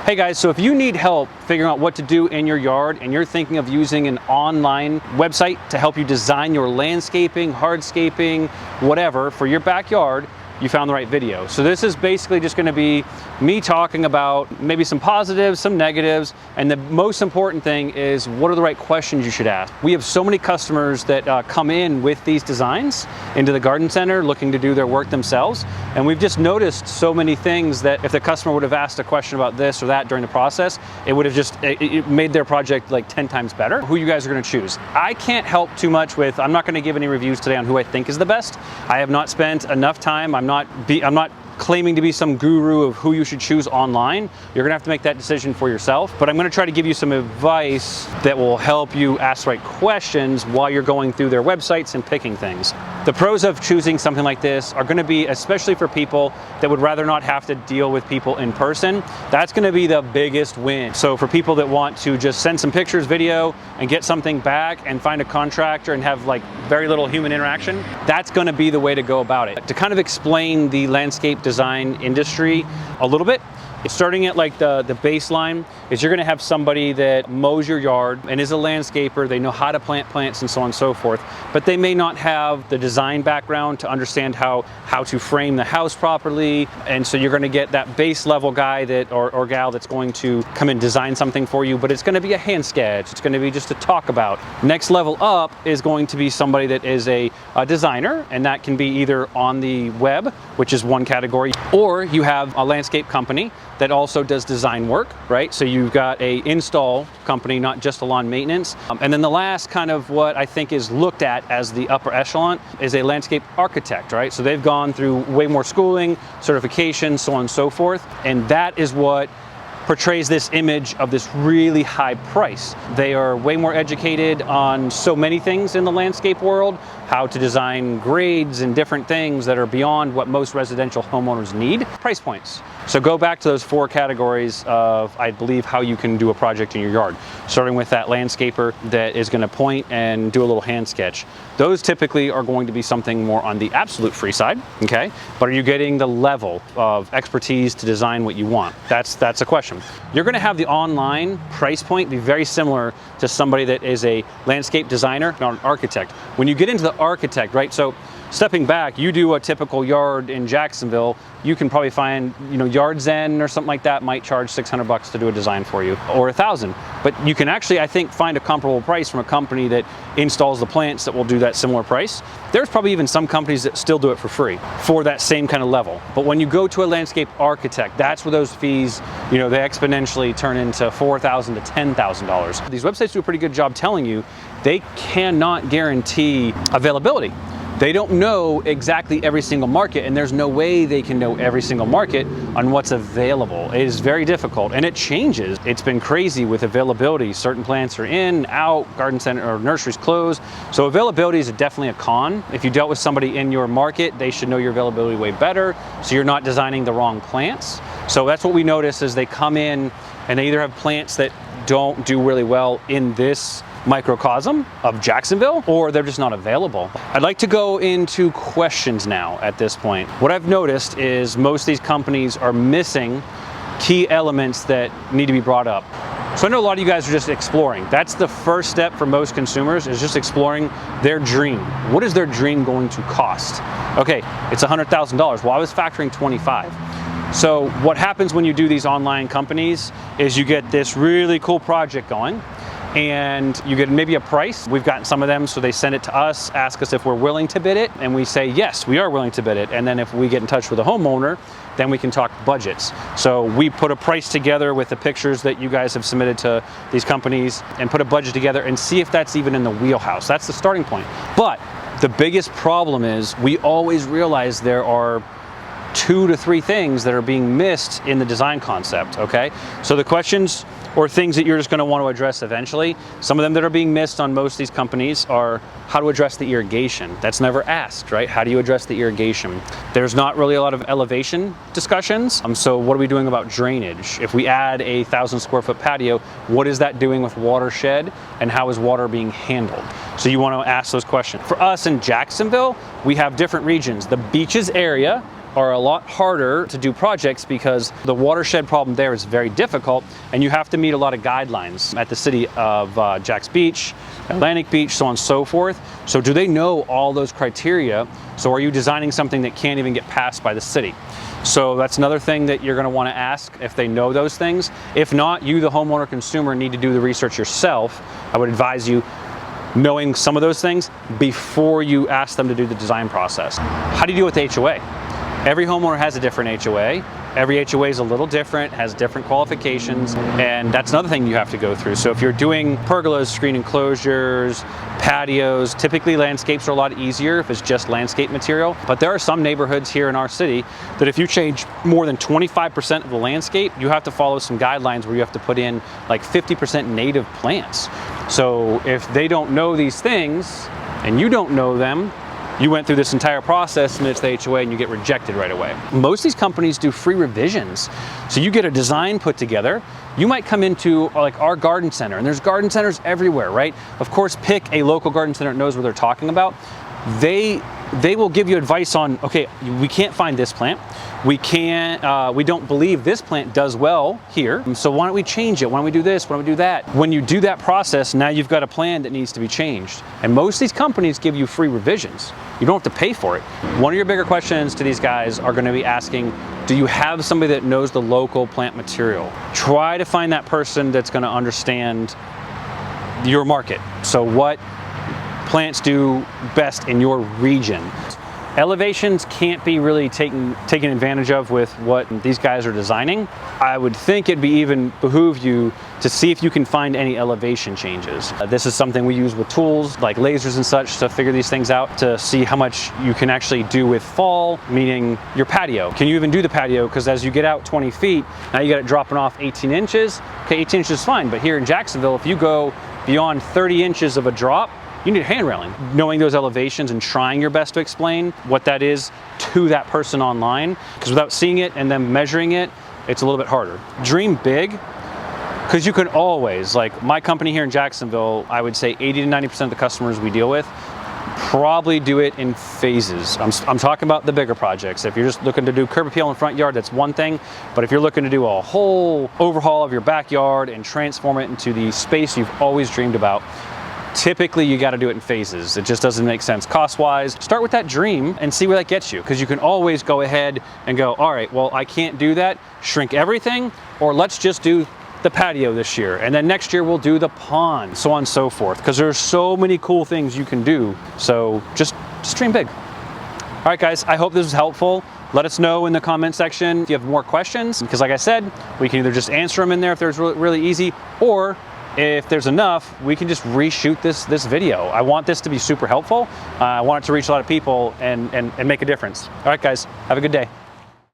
Hey guys, so if you need help figuring out what to do in your yard and you're thinking of using an online website to help you design your landscaping, hardscaping, whatever for your backyard, you found the right video. So this is basically just going to be me talking about maybe some positives, some negatives, and the most important thing is what are the right questions you should ask. We have so many customers that come in with these designs into the garden center looking to do their work themselves, and we've just noticed so many things that if the customer would have asked a question about this or that during the process, it would have just it made their project like 10 times better. Who you guys are going to choose. I can't help too much with, I'm not going to give any reviews today on who I think is the best. I have not spent enough time. I'm not claiming to be some guru of who you should choose online. You're gonna have to make that decision for yourself, but I'm gonna try to give you some advice that will help you ask the right questions while you're going through their websites and picking things. The pros of choosing something like this are gonna be, especially for people that would rather not have to deal with people in person, that's gonna be the biggest win. So for people that want to just send some pictures, video, and get something back and find a contractor and have like very little human interaction, that's gonna be the way to go about it. To kind of explain the landscape design industry a little bit, starting at like the baseline is you're going to have somebody that mows your yard and is a landscaper. They know how to plant plants and so on and so forth, but they may not have the design background to understand how to frame the house properly. And so you're going to get that base level guy that or gal that's going to come and design something for you, but it's going to be a hand sketch. It's going to be just to talk about. Next level up is going to be somebody that is a designer, and that can be either on the web, which is one category, or you have a landscape company that also does design work, right? So you've got a install company, not just a lawn maintenance. And then the last kind of what I think is looked at as the upper echelon is a landscape architect, right? So they've gone through way more schooling, certification, so on and so forth. And that is what portrays this image of this really high price. They are way more educated on so many things in the landscape world, how to design grades and different things that are beyond what most residential homeowners need. Price points. So go back to those four categories of, I believe, how you can do a project in your yard. Starting with that landscaper that is going to point and do a little hand sketch. Those typically are going to be something more on the absolute free side, okay? But are you getting the level of expertise to design what you want? That's a question. You're going to have the online price point be very similar to somebody that is a landscape designer, not an architect. When you get into the architect, right? So stepping back, you do a typical yard in Jacksonville, you can probably find, Yard Zen or something like that might charge $600 to do a design for you, or $1,000. But you can actually, I think, find a comparable price from a company that installs the plants that will do that similar price. There's probably even some companies that still do it for free for that same kind of level. But when you go to a landscape architect, that's where those fees, they exponentially turn into $4,000 to $10,000. These websites do a pretty good job telling you they cannot guarantee availability. They don't know exactly every single market, and there's no way they can know every single market on what's available. It is very difficult, and it changes. It's been crazy with availability. Certain plants are in, out, garden center or nurseries closed. So availability is definitely a con. If you dealt with somebody in your market, they should know your availability way better, so you're not designing the wrong plants. So that's what we notice is they come in and they either have plants that don't do really well in this microcosm of Jacksonville, or they're just not available. I'd like to go into questions now at this point. What I've noticed is most of these companies are missing key elements that need to be brought up. So I know a lot of you guys are just exploring. That's the first step for most consumers, is just exploring their dream. What is their dream going to cost? Okay, it's $100,000. Well, I was factoring 25. So what happens when you do these online companies is you get this really cool project going, and you get maybe a price. We've gotten some of them, so they send it to us, ask us if we're willing to bid it, and we say, yes, we are willing to bid it. And then if we get in touch with a homeowner, then we can talk budgets. So we put a price together with the pictures that you guys have submitted to these companies and put a budget together and see if that's even in the wheelhouse. That's the starting point. But the biggest problem is we always realize there are 2 to 3 things that are being missed in the design concept, okay? So the questions or things that you're just going to want to address eventually, some of them that are being missed on most of these companies are how to address the irrigation. That's never asked, right? How do you address the irrigation? There's not really a lot of elevation discussions. So what are we doing about drainage? If we add a 1,000 square foot patio, what is that doing with watershed, and how is water being handled? So you want to ask those questions. For us in Jacksonville, we have different regions. The beaches area are a lot harder to do projects because the watershed problem there is very difficult, and you have to meet a lot of guidelines at the city of Jax Beach, Atlantic Beach, so on and so forth. So do they know all those criteria? So are you designing something that can't even get passed by the city? So that's another thing that you're going to want to ask if they know those things. If not, you, the homeowner consumer, need to do the research yourself. I would advise you knowing some of those things before you ask them to do the design process. How do you deal with the HOA? Every homeowner has a different HOA. Every HOA is a little different, has different qualifications, and that's another thing you have to go through. So if you're doing pergolas, screen enclosures, patios, typically landscapes are a lot easier if it's just landscape material. But there are some neighborhoods here in our city that if you change more than 25% of the landscape, you have to follow some guidelines where you have to put in like 50% native plants. So if they don't know these things and you don't know them, you went through this entire process and it's the HOA and you get rejected right away. Most of these companies do free revisions. So you get a design put together. You might come into like our garden center, and there's garden centers everywhere, right? Of course, pick a local garden center that knows what they're talking about. They will give you advice on, okay, we can't find this plant. We don't believe this plant does well here. So why don't we change it? Why don't we do this? Why don't we do that? When you do that process, now you've got a plan that needs to be changed. And most of these companies give you free revisions. You don't have to pay for it. One of your bigger questions to these guys are going to be asking, do you have somebody that knows the local plant material? Try to find that person that's going to understand your market. So what plants do best in your region. Elevations can't be really taken advantage of with what these guys are designing. I would think it'd be even behoove you to see if you can find any elevation changes. This is something we use with tools like lasers and such to figure these things out, to see how much you can actually do with fall, meaning your patio. Can you even do the patio? Because as you get out 20 feet, now you got it dropping off 18 inches. Okay, 18 inches is fine, but here in Jacksonville, if you go beyond 30 inches of a drop, you need hand railing. Knowing those elevations and trying your best to explain what that is to that person online, because without seeing it and then measuring it, it's a little bit harder. Dream big, because you can always, like my company here in Jacksonville, I would say 80 to 90% of the customers we deal with probably do it in phases. I'm talking about the bigger projects. If you're just looking to do curb appeal in the front yard, that's one thing. But if you're looking to do a whole overhaul of your backyard and transform it into the space you've always dreamed about, typically you got to do it in phases. It just doesn't make sense cost-wise. Start with that dream and see where that gets you, because you can always go ahead and go, all right, well, I can't do that, shrink everything, or let's just do the patio this year, and then next year we'll do the pond, so on and so forth, because there's so many cool things you can do. So just dream big. All right, guys, I hope this was helpful. Let us know in the comment section if you have more questions, because like I said, we can either just answer them in there if there's really easy, or if there's enough, we can just reshoot this video. I want this to be super helpful. I want it to reach a lot of people and make a difference. All right, guys, have a good day.